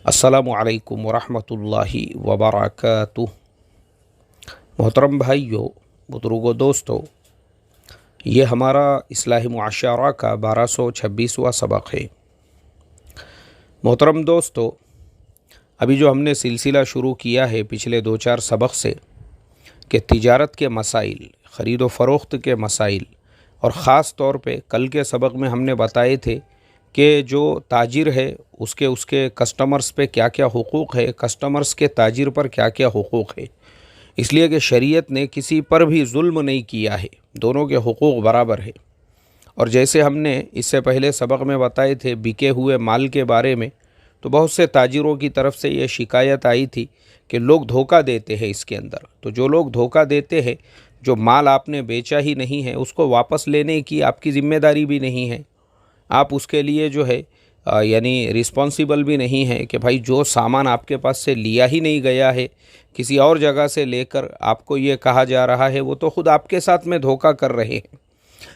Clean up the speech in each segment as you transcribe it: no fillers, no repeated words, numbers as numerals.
अस्सलामु अलैकुम वरहमतुल्लाहि वबरकातुह। मोहतरम भाइयों, बुजुर्गों, दोस्तों, ये हमारा इस्लाही मुआशरा का 1226वां सबक है। मोहतरम दोस्तों, अभी जो हमने सिलसिला शुरू किया है पिछले 2-4 सबक से कि तिजारत के मसाइल, ख़रीद व फ़रोख्त के मसाइल, और ख़ास तौर पे कल के सबक में हमने बताए थे कि जो ताजिर है उसके कस्टमर्स पे क्या क्या हुकूक़ है, कस्टमर्स के ताजिर पर क्या क्या हुकूक़ है। इसलिए कि शरीयत ने किसी पर भी जुल्म नहीं किया है, दोनों के हुकूक़ बराबर है। और जैसे हमने इससे पहले सबक में बताए थे बिके हुए माल के बारे में, तो बहुत से ताजिरों की तरफ से ये शिकायत आई थी कि लोग धोखा देते हैं इसके अंदर। तो जो लोग धोखा देते हैं, जो माल आपने बेचा ही नहीं है उसको वापस लेने की आपकी ज़िम्मेदारी भी नहीं है, आप उसके लिए जो है यानी रिस्पॉन्सिबल भी नहीं है कि भाई जो सामान आपके पास से लिया ही नहीं गया है, किसी और जगह से लेकर आपको ये कहा जा रहा है, वो तो ख़ुद आपके साथ में धोखा कर रहे हैं।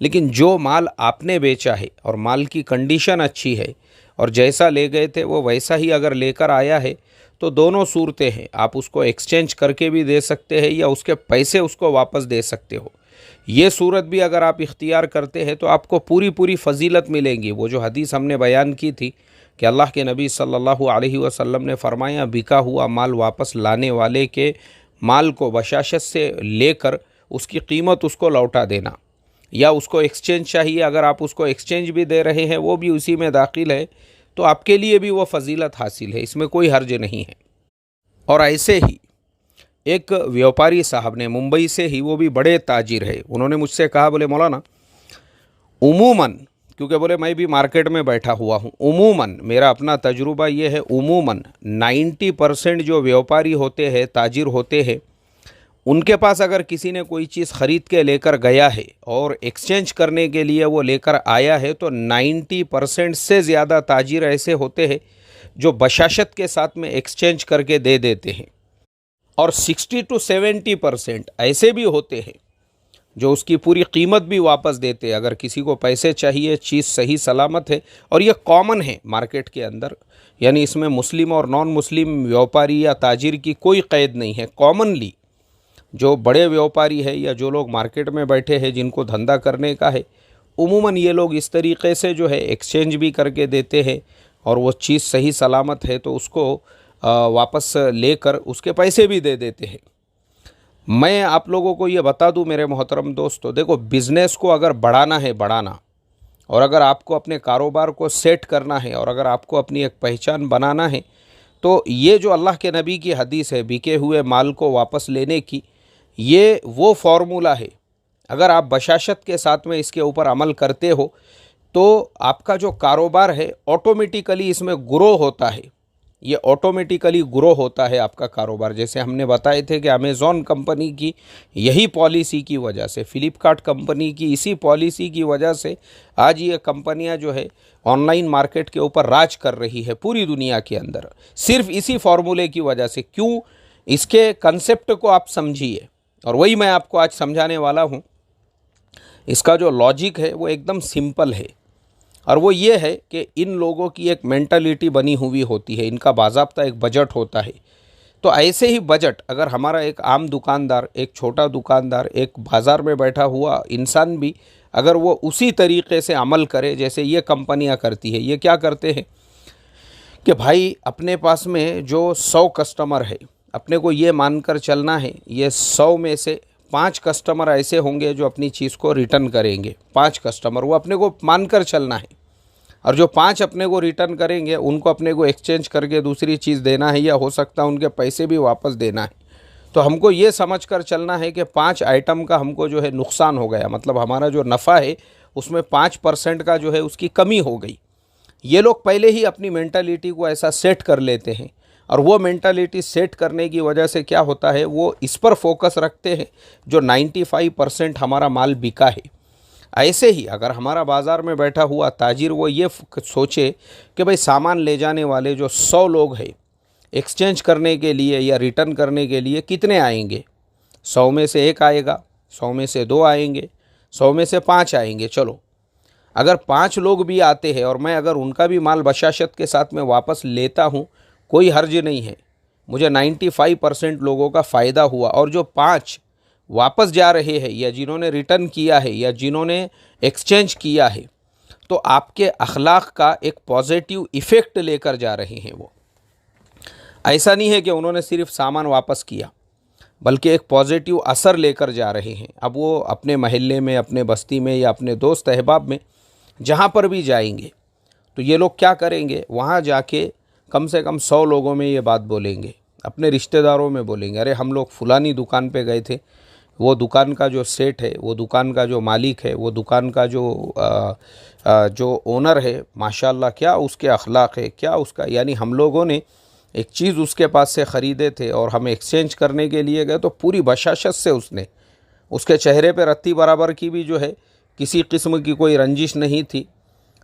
लेकिन जो माल आपने बेचा है और माल की कंडीशन अच्छी है और जैसा ले गए थे वो वैसा ही अगर लेकर आया है, तो दोनों सूरतें हैं। आप उसको एक्सचेंज करके भी दे सकते हैं या उसके पैसे उसको वापस दे सकते हो। ये सूरत भी अगर आप इख्तियार करते हैं तो आपको पूरी पूरी फ़जीलत मिलेंगी। वो जो हदीस हमने बयान की थी कि अल्लाह के नबी सल्लल्लाहु अलैहि वसल्लम ने फरमाया, बिका हुआ माल वापस लाने वाले के माल को बशाशत से लेकर उसकी कीमत उसको लौटा देना, या उसको एक्सचेंज चाहिए, अगर आप उसको एक्सचेंज भी दे रहे हैं वो भी उसी में दाखिल है, तो आपके लिए भी वो फ़जीलत हासिल है, इसमें कोई हर्ज नहीं है। और ऐसे ही एक व्यापारी साहब ने मुंबई से ही, वो भी बड़े ताजिर है, उन्होंने मुझसे कहा, बोले मौलाना उमूमन, क्योंकि बोले मैं भी मार्केट में बैठा हुआ हूँ, उमूमन मेरा अपना तजुर्बा ये है, उमूमन 90% जो व्यापारी होते हैं, ताजिर होते हैं, उनके पास अगर किसी ने कोई चीज़ ख़रीद के लेकर गया है और एक्सचेंज करने के लिए वो लेकर आया है, तो 90% से ज़्यादा ताजिर ऐसे होते हैं जो बशाशत के साथ में एक्सचेंज करके दे देते हैं, और 60 to 70% ऐसे भी होते हैं जो उसकी पूरी कीमत भी वापस देते हैं। अगर किसी को पैसे चाहिए, चीज़ सही सलामत है, और ये कॉमन है मार्केट के अंदर, यानी इसमें मुस्लिम और नॉन मुस्लिम व्यापारी या ताजिर की कोई क़ैद नहीं है। कॉमनली जो बड़े व्यापारी है या जो लोग मार्केट में बैठे हैं जिनको धंधा करने का है, उमूमन ये लोग इस तरीक़े से जो है एक्सचेंज भी करके देते हैं, और वो चीज़ सही सलामत है तो उसको वापस लेकर उसके पैसे भी दे देते हैं। मैं आप लोगों को ये बता दूं मेरे मोहतरम दोस्तों, देखो, बिज़नेस को अगर बढ़ाना है, बढ़ाना, और अगर आपको अपने कारोबार को सेट करना है, और अगर आपको अपनी एक पहचान बनाना है, तो ये जो अल्लाह के नबी की हदीस है बिके हुए माल को वापस लेने की, ये वो फार्मूला है। अगर आप बशाशत के साथ में इसके ऊपर अमल करते हो तो आपका जो कारोबार है ऑटोमेटिकली इसमें ग्रो होता है, ये ऑटोमेटिकली ग्रो होता है आपका कारोबार। जैसे हमने बताए थे कि अमेज़ॉन कंपनी की यही पॉलिसी की वजह से, फ़्लिपकार्ट कंपनी की इसी पॉलिसी की वजह से आज ये कंपनियां जो है ऑनलाइन मार्केट के ऊपर राज कर रही है पूरी दुनिया के अंदर, सिर्फ इसी फार्मूले की वजह से। क्यों? इसके कंसेप्ट को आप समझिए, और वही मैं आपको आज समझाने वाला हूँ। इसका जो लॉजिक है वो एकदम सिंपल है, और वो ये है कि इन लोगों की एक मेंटालिटी बनी हुई होती है, इनका बाज़ाब्ता एक बजट होता है। तो ऐसे ही बजट अगर हमारा एक आम दुकानदार, एक छोटा दुकानदार, एक बाज़ार में बैठा हुआ इंसान भी अगर वो उसी तरीक़े से अमल करे जैसे ये कंपनियां करती है, ये क्या करते हैं कि भाई अपने पास में जो 100 कस्टमर है, अपने को ये मानकर चलना है ये 100 में से 5 कस्टमर ऐसे होंगे जो अपनी चीज़ को रिटर्न करेंगे। 5 कस्टमर वो अपने को मानकर चलना है, और जो 5 अपने को रिटर्न करेंगे उनको अपने को एक्सचेंज करके दूसरी चीज़ देना है, या हो सकता है उनके पैसे भी वापस देना है। तो हमको ये समझ कर चलना है कि 5 आइटम का हमको जो है नुकसान हो गया, मतलब हमारा जो नफ़ा है उसमें 5% का जो है उसकी कमी हो गई। ये लोग पहले ही अपनी मेंटालिटी को ऐसा सेट कर लेते हैं, और वो मेंटालिटी सेट करने की वजह से क्या होता है, वो इस पर फोकस रखते हैं जो 95% हमारा माल बिका है। ऐसे ही अगर हमारा बाज़ार में बैठा हुआ ताजिर वो ये सोचे कि भाई सामान ले जाने वाले जो 100 लोग हैं एक्सचेंज करने के लिए या रिटर्न करने के लिए कितने आएंगे, 100 में से 1 आएगा, 100 में से 2 आएंगे, 100 में से 5 आएंगे। चलो, अगर 5 लोग भी आते हैं और मैं अगर उनका भी माल बशाशत के साथ में वापस लेता हूँ, कोई हर्ज नहीं है। मुझे 95% लोगों का फ़ायदा हुआ, और जो 5 वापस जा रहे हैं या जिन्होंने रिटर्न किया है या जिन्होंने एक्सचेंज किया है, तो आपके अखलाक का एक पॉजिटिव इफ़ेक्ट लेकर जा रहे हैं। वो ऐसा नहीं है कि उन्होंने सिर्फ सामान वापस किया, बल्कि एक पॉजिटिव असर लेकर जा रहे हैं। अब वो अपने महल्ले में, अपने बस्ती में या अपने दोस्त अहबाब में जहाँ पर भी जाएंगे, तो ये लोग क्या करेंगे, वहाँ जाके कम से कम 100 लोगों में ये बात बोलेंगे, अपने रिश्तेदारों में बोलेंगे, अरे हम लोग फुलानी दुकान पे गए थे, वो दुकान का जो सेठ है, वो दुकान का जो मालिक है, वो दुकान का जो ओनर है, माशाल्लाह क्या उसके अखलाक है, क्या उसका, यानी हम लोगों ने एक चीज़ उसके पास से ख़रीदे थे और हम एक्सचेंज करने के लिए गए, तो पूरी बशाशत से उसने, उसके चेहरे पे रत्ती बराबर की भी जो है किसी किस्म की कोई रंजिश नहीं थी।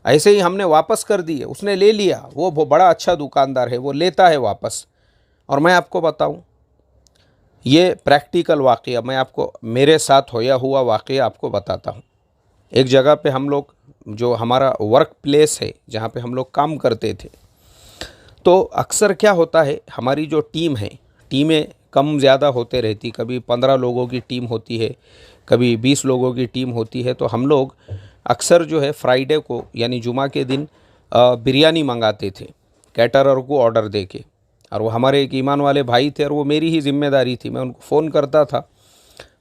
ऐसे ही हमने वापस कर दिए, उसने ले लिया, वो बड़ा अच्छा दुकानदार है, वो लेता है वापस। और मैं आपको बताऊं, ये प्रैक्टिकल वाक़या मैं आपको, मेरे साथ होया हुआ वाक़या आपको बताता हूँ। एक जगह पे हम लोग, जो हमारा वर्क प्लेस है जहाँ पे हम लोग काम करते थे, तो अक्सर क्या होता है, हमारी जो टीम है, टीमें कम ज़्यादा होते रहती, कभी 15 लोगों की टीम होती है, कभी 20 लोगों की टीम होती है। तो हम लोग अक्सर जो है फ्राइडे को यानी जुमा के दिन बिरयानी मंगाते थे कैटरर को ऑर्डर दे के। और वो हमारे एक ईमान वाले भाई थे और वो मेरी ही जिम्मेदारी थी, मैं उनको फ़ोन करता था।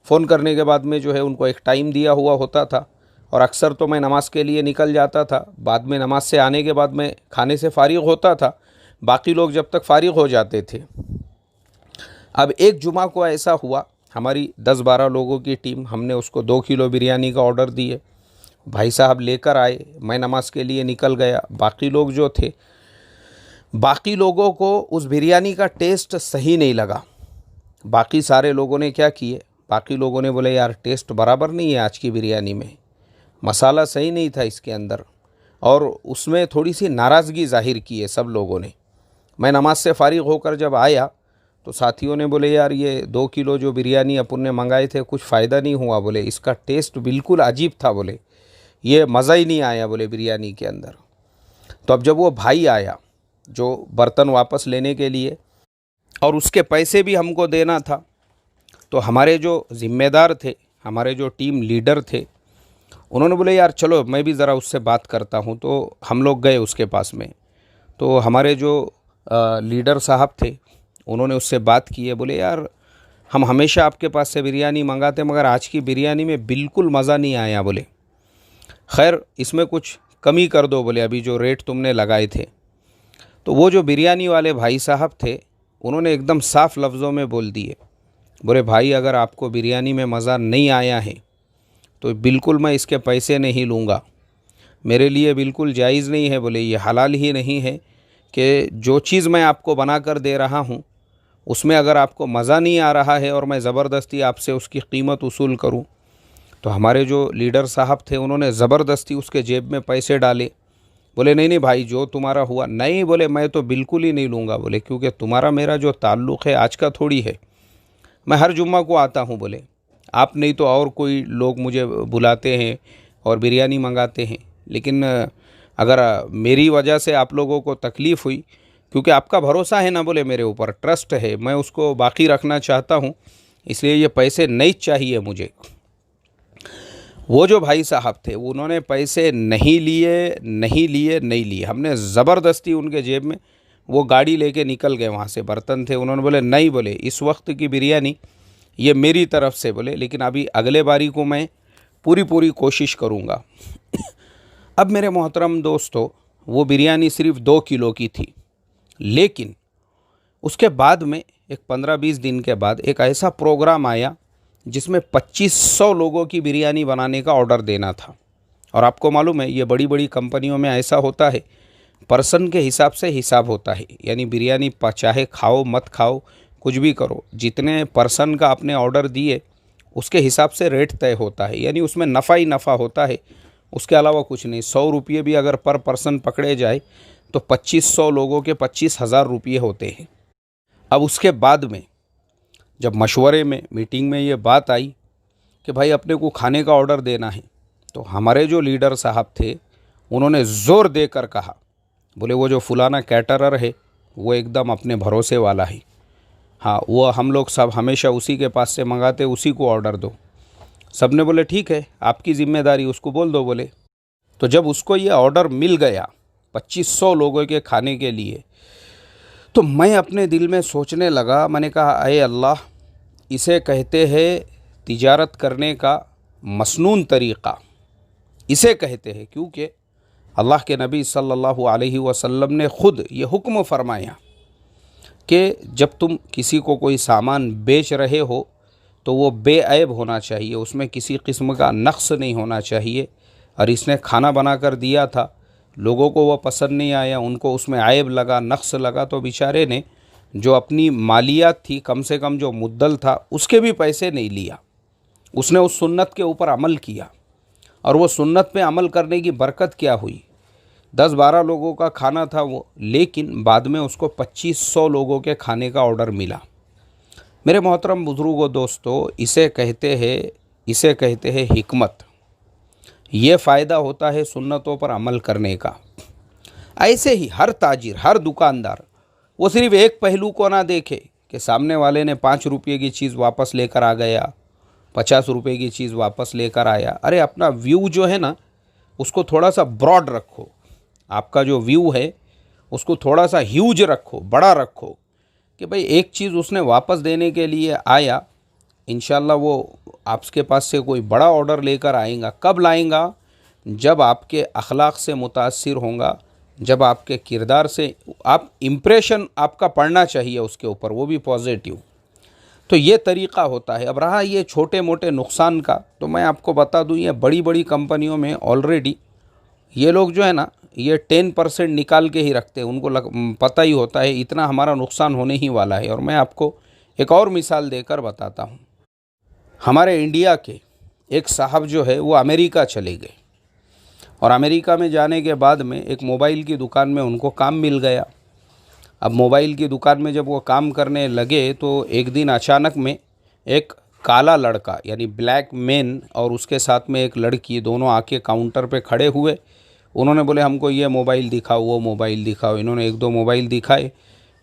फ़ोन करने के बाद में जो है उनको एक टाइम दिया हुआ होता था, और अक्सर तो मैं नमाज़ के लिए निकल जाता था। बाद में नमाज से आने के बाद मैं खाने से फ़ारिग होता था, बाकी लोग जब तक फ़ारिग हो जाते थे। अब एक जुमा को ऐसा हुआ, हमारी 10-12 लोगों की टीम, हमने उसको 2 किलो बिरयानी का ऑर्डर दिए, भाई साहब लेकर आए, मैं नमाज के लिए निकल गया। बाकी लोग जो थे, बाकी लोगों को उस बिरयानी का टेस्ट सही नहीं लगा। बाकी सारे लोगों ने क्या किए, बाकी लोगों ने बोले यार टेस्ट बराबर नहीं है आज की बिरयानी में, मसाला सही नहीं था इसके अंदर, और उसमें थोड़ी सी नाराज़गी ज़ाहिर की है सब लोगों ने। मैं नमाज से फ़ारिग होकर जब आया तो साथियों ने बोले यार ये 2 किलो जो बिरयानी अपन ने मंगाए थे कुछ फ़ायदा नहीं हुआ, बोले इसका टेस्ट बिल्कुल अजीब था, बोले ये मज़ा ही नहीं आया बोले बिरयानी के अंदर। तो अब जब वो भाई आया जो बर्तन वापस लेने के लिए, और उसके पैसे भी हमको देना था, तो हमारे जो ज़िम्मेदार थे, हमारे जो टीम लीडर थे, उन्होंने बोले यार चलो मैं भी ज़रा उससे बात करता हूँ। तो हम लोग गए उसके पास में, तो हमारे जो लीडर साहब थे उन्होंने उससे बात की है। बोले यार हम हमेशा आपके पास से बिरयानी मंगाते, मगर आज की बिरयानी में बिल्कुल मज़ा नहीं आया, बोले खैर इसमें कुछ कमी कर दो, बोले अभी जो रेट तुमने लगाए थे। तो वो जो बिरयानी वाले भाई साहब थे उन्होंने एकदम साफ लफ्ज़ों में बोल दिए, बोले भाई अगर आपको बिरयानी में मज़ा नहीं आया है तो बिल्कुल मैं इसके पैसे नहीं लूँगा, मेरे लिए बिल्कुल जायज़ नहीं है, बोले ये हलाल ही नहीं है कि जो चीज़ मैं आपको बना कर दे रहा हूँ उसमें अगर आपको मज़ा नहीं आ रहा है और मैं ज़बरदस्ती आपसे उसकी कीमत वसूल करूँ। तो हमारे जो लीडर साहब थे उन्होंने ज़बरदस्ती उसके जेब में पैसे डाले। बोले नहीं नहीं भाई जो तुम्हारा हुआ, नहीं बोले मैं तो बिल्कुल ही नहीं लूँगा, बोले क्योंकि तुम्हारा मेरा जो ताल्लुक़ है आज का थोड़ी है, मैं हर जुम्मा को आता हूँ, बोले आप नहीं तो और कोई लोग मुझे बुलाते हैं और बिरयानी मंगाते हैं, लेकिन अगर मेरी वजह से आप लोगों को तकलीफ़ हुई, क्योंकि आपका भरोसा है ना, बोले मेरे ऊपर ट्रस्ट है, मैं उसको बाकी रखना चाहता हूँ, इसलिए ये पैसे नहीं चाहिए मुझे। वो जो भाई साहब थे उन्होंने पैसे नहीं लिए, हमने ज़बरदस्ती उनके जेब में, वो गाड़ी लेके निकल गए वहाँ से, बर्तन थे, उन्होंने बोले नहीं, बोले इस वक्त की बिरयानी ये मेरी तरफ से, बोले लेकिन अभी अगले बारी को मैं पूरी कोशिश करूँगा। अब मेरे मोहतरम दोस्तों, वो बिरयानी सिर्फ 2 किलो की थी, लेकिन उसके बाद में एक 15-20 दिन के बाद एक ऐसा प्रोग्राम आया जिसमें 2500 लोगों की बिरयानी बनाने का ऑर्डर देना था। और आपको मालूम है ये बड़ी बड़ी कंपनियों में ऐसा होता है, पर्सन के हिसाब से हिसाब होता है, यानी बिरयानी चाहे खाओ मत खाओ कुछ भी करो, जितने पर्सन का आपने ऑर्डर दिए उसके हिसाब से रेट तय होता है, यानी उसमें नफ़ा ही नफ़ा होता है, उसके अलावा कुछ नहीं। 100 रुपये भी अगर पर पर्सन पकड़े जाए तो 2500 लोगों के 25,000 रुपये होते हैं। अब उसके बाद में जब मशवरे में मीटिंग में ये बात आई कि भाई अपने को खाने का ऑर्डर देना है, तो हमारे जो लीडर साहब थे उन्होंने ज़ोर देकर कहा, बोले वो जो फुलाना कैटरर है वो एकदम अपने भरोसे वाला है। हाँ, वो हम लोग सब हमेशा उसी के पास से मंगाते, उसी को ऑर्डर दो। सब ने बोले ठीक है, आपकी ज़िम्मेदारी, उसको बोल दो बोले। तो जब उसको ये ऑर्डर मिल गया 2500 लोगों के खाने के लिए, तो मैं अपने दिल में सोचने लगा, मैंने कहा अये अल्लाह, इसे कहते हैं तिजारत करने का मसनून तरीक़ा, इसे कहते हैं। क्योंकि अल्लाह के नबी सल्लल्लाहु अलैहि वसल्लम ने ख़ुद ये हुक्म फरमाया कि जब तुम किसी को कोई सामान बेच रहे हो तो वो बेऐब होना चाहिए, उसमें किसी किस्म का नक्स नहीं होना चाहिए। और इसने खाना बनाकर दिया था, लोगों को वो पसंद नहीं आया, उनको उसमें ऐब लगा, नक्स लगा, तो बेचारे ने जो अपनी मालियात थी, कम से कम जो मुद्दल था, उसके भी पैसे नहीं लिया। उसने उस सुन्नत के ऊपर अमल किया। और वो सुन्नत पे अमल करने की बरकत क्या हुई, 10-12 लोगों का खाना था वो, लेकिन बाद में उसको 2500 लोगों के खाने का ऑर्डर मिला। मेरे मोहतरम बुजुर्गों, दोस्तों, इसे कहते हैं हिकमत। ये फ़ायदा होता है सुन्नतों पर अमल करने का। ऐसे ही हर ताजिर, हर दुकानदार वो सिर्फ़ एक पहलू को ना देखे कि सामने वाले ने 5 रुपये की चीज़ वापस लेकर आ गया, 50 रुपये की चीज़ वापस लेकर आया। अरे अपना व्यू जो है ना, उसको थोड़ा सा ब्रॉड रखो। आपका जो व्यू है उसको थोड़ा सा ह्यूज रखो, बड़ा रखो, कि भाई एक चीज़ उसने वापस देने के लिए आया, इंशाल्लाह वो आपके पास से कोई बड़ा ऑर्डर लेकर आएगा। कब लाएगा? जब आपके अखलाक से मुतासिर होगा, जब आपके किरदार से आप इम्प्रेशन आपका पड़ना चाहिए उसके ऊपर, वो भी पॉजिटिव। तो ये तरीक़ा होता है। अब रहा ये छोटे मोटे नुकसान का, तो मैं आपको बता दूँ, ये बड़ी बड़ी कंपनियों में ऑलरेडी ये लोग जो है ना, ये 10% निकाल के ही रखते हैं। उनको पता ही होता है इतना हमारा नुकसान होने ही वाला है। और मैं आपको एक और मिसाल देकर बताता हूँ। हमारे इंडिया के एक साहब जो है वो अमेरिका चले गए, और अमेरिका में जाने के बाद में एक मोबाइल की दुकान में उनको काम मिल गया। अब मोबाइल की दुकान में जब वो काम करने लगे, तो एक दिन अचानक में एक काला लड़का, यानी ब्लैक मैन, और उसके साथ में एक लड़की, दोनों आके काउंटर पे खड़े हुए। उन्होंने बोले हमको ये मोबाइल दिखाओ, वो मोबाइल दिखाओ। इन्होंने 1-2 मोबाइल दिखाए।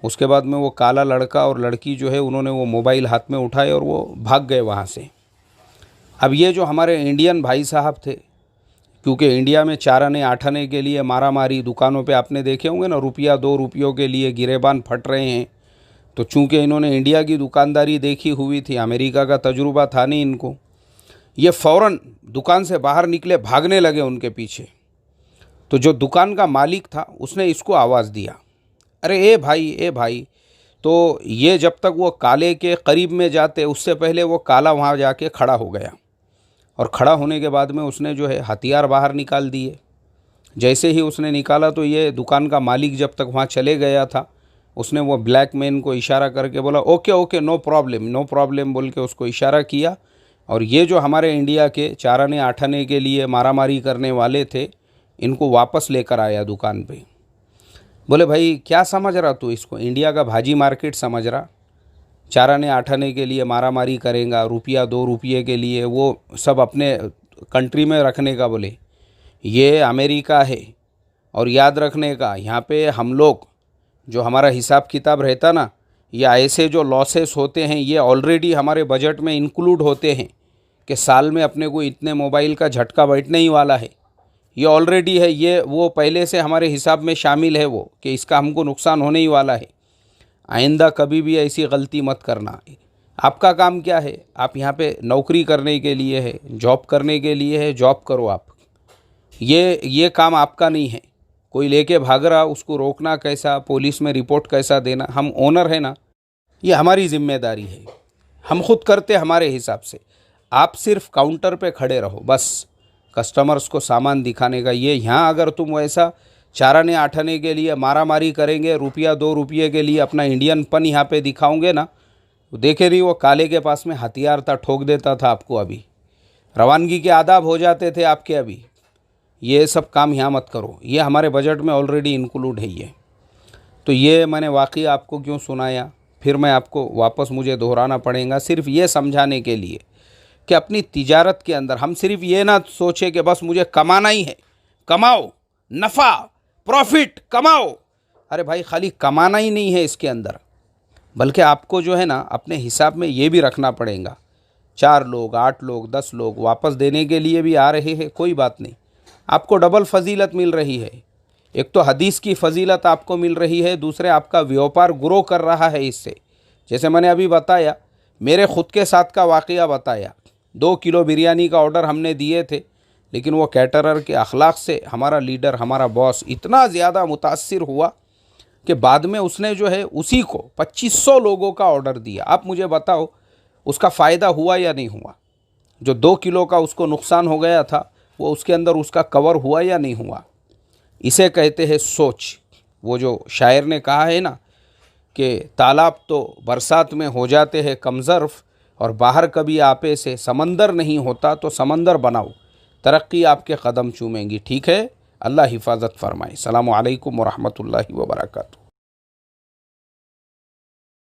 उसके बाद में वो काला लड़का और लड़की जो है, उन्होंने वो मोबाइल हाथ में उठाए और वो भाग गए वहाँ से। अब ये जो हमारे इंडियन भाई साहब थे, क्योंकि इंडिया में 4 आने 8 आने के लिए मारा मारी दुकानों पे आपने देखे होंगे ना, रुपया 2 रुपयों के लिए गिरेबान फट रहे हैं। तो चूँकि इन्होंने इंडिया की दुकानदारी देखी हुई थी, अमेरिका का तजुर्बा था नहीं इनको, ये फ़ौरन दुकान से बाहर निकले, भागने लगे उनके पीछे। तो जो दुकान का मालिक था उसने इसको आवाज़ दिया, अरे ए भाई। तो ये जब तक वो काले के करीब में जाते, उससे पहले वो काला वहाँ जाके खड़ा हो गया। और खड़ा होने के बाद में उसने जो है हथियार बाहर निकाल दिए। जैसे ही उसने निकाला, तो ये दुकान का मालिक जब तक वहाँ चले गया था, उसने वो ब्लैक मैन को इशारा करके बोला ओके नो प्रॉब्लम बोल के उसको इशारा किया। और ये जो हमारे इंडिया के 4 आने 8 आने के लिए मारामारी करने वाले थे, इनको वापस लेकर आया दुकान पे। बोले भाई क्या समझ रहा तू इसको, इंडिया का भाजी मार्केट समझ रहा? 4 आने 8 आने के लिए मारामारी करेगा, रुपया 2 रुपये के लिए वो सब अपने कंट्री में रखने का? बोले ये अमेरिका है, और याद रखने का, यहाँ पे हम लोग जो हमारा हिसाब किताब रहता ना, या ऐसे जो लॉसेस होते हैं, ये ऑलरेडी हमारे बजट में इंक्लूड होते हैं कि साल में अपने को इतने मोबाइल का झटका बैठने ही वाला है। ये ऑलरेडी है, ये वो पहले से हमारे हिसाब में शामिल है वो, कि इसका हमको नुकसान होने ही वाला है। आइंदा कभी भी ऐसी गलती मत करना। आपका काम क्या है? आप यहाँ पे नौकरी करने के लिए है, जॉब करने के लिए है, जॉब करो आप। ये काम आपका नहीं है। कोई लेके भाग रहा, उसको रोकना कैसा, पुलिस में रिपोर्ट कैसा देना, हम ओनर है ना, ये हमारी जिम्मेदारी है। हम खुद करते हमारे हिसाब से। आप सिर्फ काउंटर पे खड़े रहो बस, कस्टमर्स को सामान दिखाने का। ये यहाँ अगर तुम वैसा 4 आने 8 आने के लिए मारामारी करेंगे, रुपया 2 रुपये के लिए अपना इंडियन पन यहाँ पे दिखाओगे ना, तो देखे नहीं, वो काले के पास में हथियार था, ठोक देता था आपको। अभी रवानगी के आदाब हो जाते थे आपके। अभी ये सब काम यहाँ मत करो, ये हमारे बजट में ऑलरेडी इंक्लूड है ये। तो ये मैंने वाकई आपको क्यों सुनाया, फिर मैं आपको वापस मुझे दोहराना पड़ेगा, सिर्फ ये समझाने के लिए कि अपनी तिजारत के अंदर हम सिर्फ ये ना सोचे कि बस मुझे कमाना ही है, कमाओ, नफ़ा प्रॉफिट कमाओ। अरे भाई खाली कमाना ही नहीं है इसके अंदर, बल्कि आपको जो है ना अपने हिसाब में ये भी रखना पड़ेगा, 4 लोग 8 लोग 10 लोग वापस देने के लिए भी आ रहे हैं, कोई बात नहीं, आपको डबल फजीलत मिल रही है। एक तो हदीस की फजीलत आपको मिल रही है, दूसरे आपका व्यापार ग्रो कर रहा है इससे। जैसे मैंने अभी बताया, मेरे ख़ुद के साथ का वाक़या बताया, 2 किलो बिरयानी का ऑर्डर हमने दिए थे, लेकिन वो कैटरर के अखलाक से हमारा लीडर, हमारा बॉस इतना ज़्यादा मुतासिर हुआ कि बाद में उसने जो है उसी को 2500 लोगों का ऑर्डर दिया। आप मुझे बताओ उसका फ़ायदा हुआ या नहीं हुआ? जो 2 किलो का उसको नुकसान हो गया था, वो उसके अंदर उसका कवर हुआ या नहीं हुआ? इसे कहते हैं सोच। वो जो शायर ने कहा है ना कि तालाब तो बरसात में हो जाते हैं कमज़र्फ़, और बाहर कभी आपे से समंदर नहीं होता, तो समंदर बनाओ, तरक्की आपके कदम चूमेंगी। ठीक है, अल्लाह हिफाजत फरमाए। अस्सलामु अलैकुम व रहमतुल्लाहि व बरकातुहू।